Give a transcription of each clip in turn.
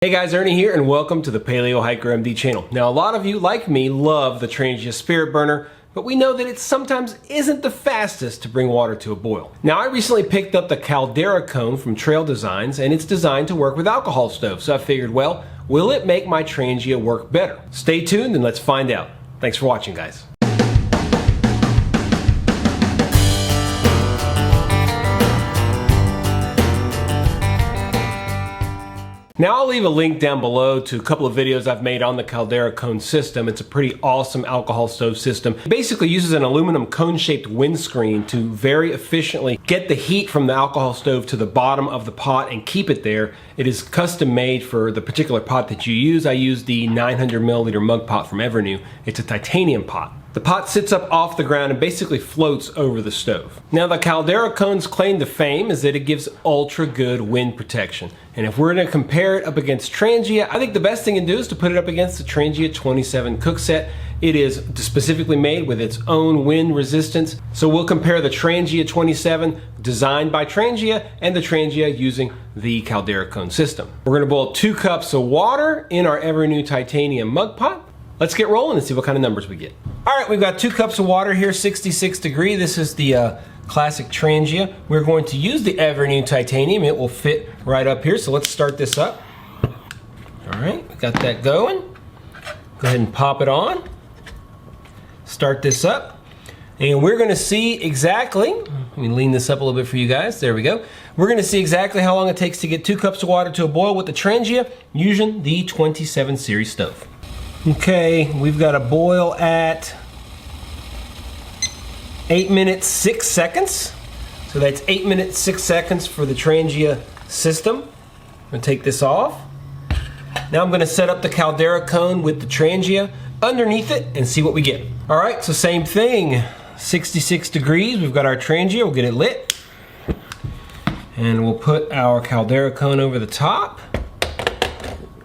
Hey guys, Ernie here and welcome to the Paleo Hiker MD channel. Now a lot of you, like me, love the Trangia Spirit Burner, but we know that it sometimes isn't the fastest to bring water to a boil. Now I recently picked up the Caldera cone from Trail Designs and it's designed to work with alcohol stoves, so I figured, well, will it make my Trangia work better? Stay tuned and let's find out. Thanks for watching, guys. Now I'll leave a link down below to a couple of videos I've made on the Caldera cone system. It's a pretty awesome alcohol stove system. It basically uses an aluminum cone-shaped windscreen to very efficiently get the heat from the alcohol stove to the bottom of the pot and keep it there. It is custom made for the particular pot that you use. I use the 900 milliliter mug pot from Evernew. It's a titanium pot. The pot sits up off the ground and basically floats over the stove. Now the Caldera cone's claim to fame is that it gives ultra good wind protection. And if we're going to compare it up against Trangia, I think the best thing to do is to put it up against the Trangia 27 cook set. It is specifically made with its own wind resistance. So we'll compare the Trangia 27 designed by Trangia and the Trangia using the Caldera cone system. We're going to boil 2 cups of water in our Evernew titanium mug pot. Let's get rolling and see what kind of numbers we get. All right, we've got 2 cups of water here, 66 degree. This is the classic Trangia. We're going to use the Evernew titanium. It will fit right up here, so let's start this up. All right, we got that going. Go ahead and pop it on. Start this up. And we're gonna see exactly, let me lean this up a little bit for you guys. There we go. We're gonna see exactly how long it takes to get 2 cups of water to a boil with the Trangia using the 27 series stove. Okay, we've got a boil at 8 minutes 6 seconds. So that's 8 minutes 6 seconds for the Trangia system. I'm gonna take this off. Now I'm gonna set up the Caldera cone with the Trangia underneath it and see what we get. All right, so same thing, 66 degrees. We've got our Trangia, we'll get it lit. And we'll put our Caldera cone over the top.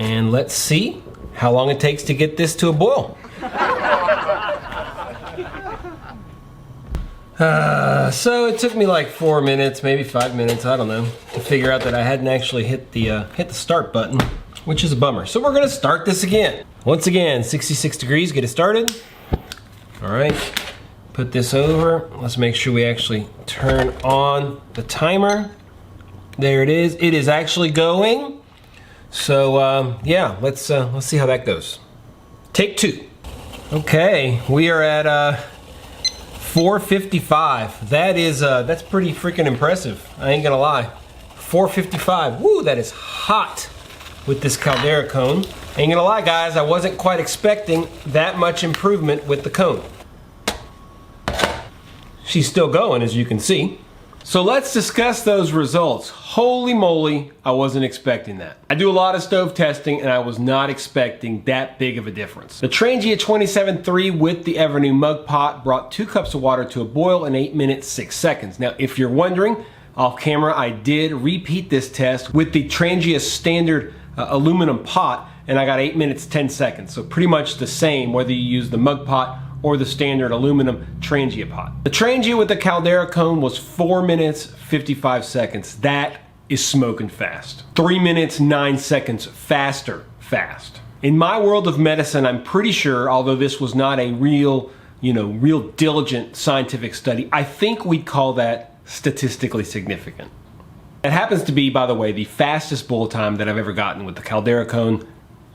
And let's see how long it takes to get this to a boil. So it took me like 4 minutes, maybe 5 minutes, I don't know, to figure out that I hadn't actually hit the start button, which is a bummer. So we're gonna start this again. Once again, 66 degrees, get it started. All right, put this over. Let's make sure we actually turn on the timer. There it is. It is actually going. So yeah, let's see how that goes. Take 2. Okay, we are at 4:55. That is that's pretty freaking impressive. I ain't gonna lie. 4:55. Woo, that is hot with this Caldera cone. Ain't gonna lie, guys. I wasn't quite expecting that much improvement with the cone. She's still going, as you can see. So let's discuss those results. Holy moly, I wasn't expecting that. I do a lot of stove testing and I was not expecting that big of a difference. The Trangia 27.3 with the Evernew mug pot brought 2 cups of water to a boil in 8 minutes 6 seconds. Now if you're wondering, off camera I did repeat this test with the Trangia standard aluminum pot and I got 8 minutes 10 seconds. So pretty much the same whether you use the mug pot or the standard aluminum Trangia pot. The Trangia with the Caldera cone was 4 minutes 55 seconds. That is smoking fast. 3 minutes 9 seconds faster fast. In my world of medicine, I'm pretty sure, although this was not a real diligent scientific study, I think we'd call that statistically significant. It happens to be, by the way, the fastest boil time that I've ever gotten with the Caldera cone.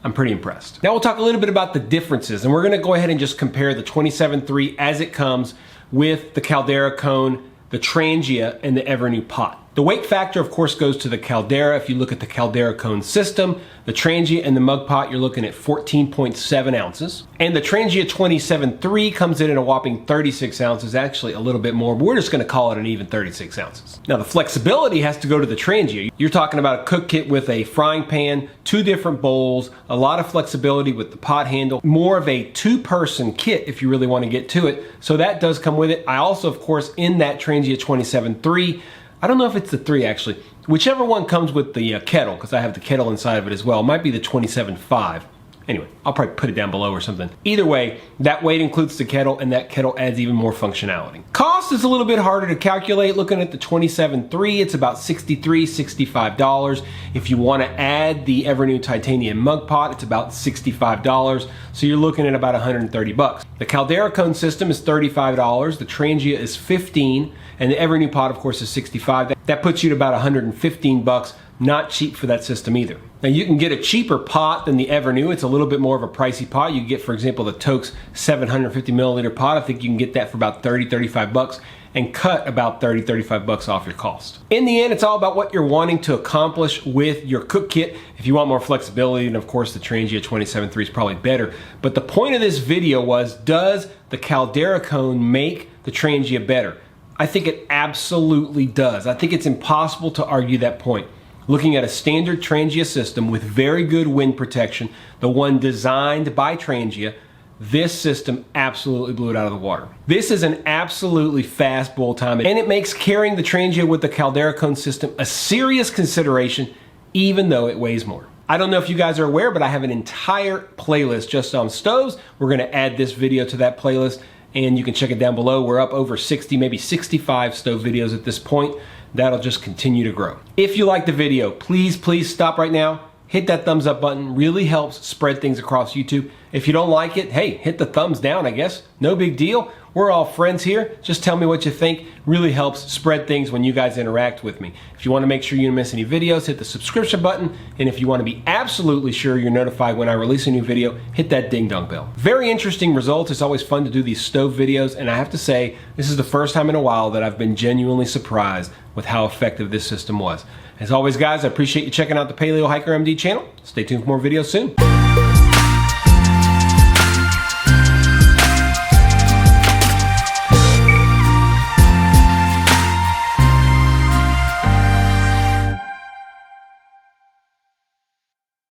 I'm pretty impressed. Now we'll talk a little bit about the differences and we're gonna go ahead and just compare the 27.3 as it comes with the Caldera cone, the Trangia, and the Evernew pot. The weight factor, of course, goes to the Caldera. If you look at the Caldera cone system, the Trangia and the mug pot, you're looking at 14.7 ounces. And the Trangia 27.3 comes in at a whopping 36 ounces, actually a little bit more, but we're just gonna call it an even 36 ounces. Now the flexibility has to go to the Trangia. You're talking about a cook kit with a frying pan, 2 different bowls, a lot of flexibility with the pot handle, more of a 2-person kit if you really wanna get to it. So that does come with it. I also, of course, in that Trangia 27.3, I don't know if it's the 3 actually, whichever one comes with the kettle, because I have the kettle inside of it as well. It might be the 27.5. Anyway, I'll probably put it down below or something. Either way, that weight includes the kettle, and that kettle adds even more functionality. Cost is a little bit harder to calculate. Looking at the 27.3, it's about $63, $65. If you want to add the Evernew titanium mug pot, it's about $65. So you're looking at about 130 bucks. The Caldera cone system is $35. The Trangia is $15, and the Evernew pot, of course, is $65. That puts you at about 115 bucks. Not cheap for that system either. Now you can get a cheaper pot than the Evernew. It's a little bit more of a pricey pot. You can get, for example, the Toke's 750 milliliter pot. I think you can get that for about 30, 35 bucks and cut about 30, 35 bucks off your cost. In the end, it's all about what you're wanting to accomplish with your cook kit. If you want more flexibility, and of course the Trangia 27.3 is probably better. But the point of this video was, does the Caldera cone make the Trangia better? I think it absolutely does. I think it's impossible to argue that point. Looking at a standard Trangia system with very good wind protection, the one designed by Trangia, this system absolutely blew it out of the water. This is an absolutely fast boil time, and it makes carrying the Trangia with the Caldera cone system a serious consideration, even though it weighs more. I don't know if you guys are aware, but I have an entire playlist just on stoves. We're gonna add this video to that playlist, and you can check it down below. We're up over 60, maybe 65 stove videos at this point. That'll just continue to grow. If you like the video, please stop right now. Hit that thumbs up button. Really helps spread things across YouTube. If you don't like it, hey, hit the thumbs down, I guess. No big deal. We're all friends here. Just tell me what you think. Really helps spread things when you guys interact with me. If you want to make sure you don't miss any videos, hit the subscription button. And if you want to be absolutely sure you're notified when I release a new video, hit that ding dong bell. Very interesting results. It's always fun to do these stove videos. And I have to say, this is the first time in a while that I've been genuinely surprised with how effective this system was. As always, guys, I appreciate you checking out the Paleo Hiker MD channel. Stay tuned for more videos soon.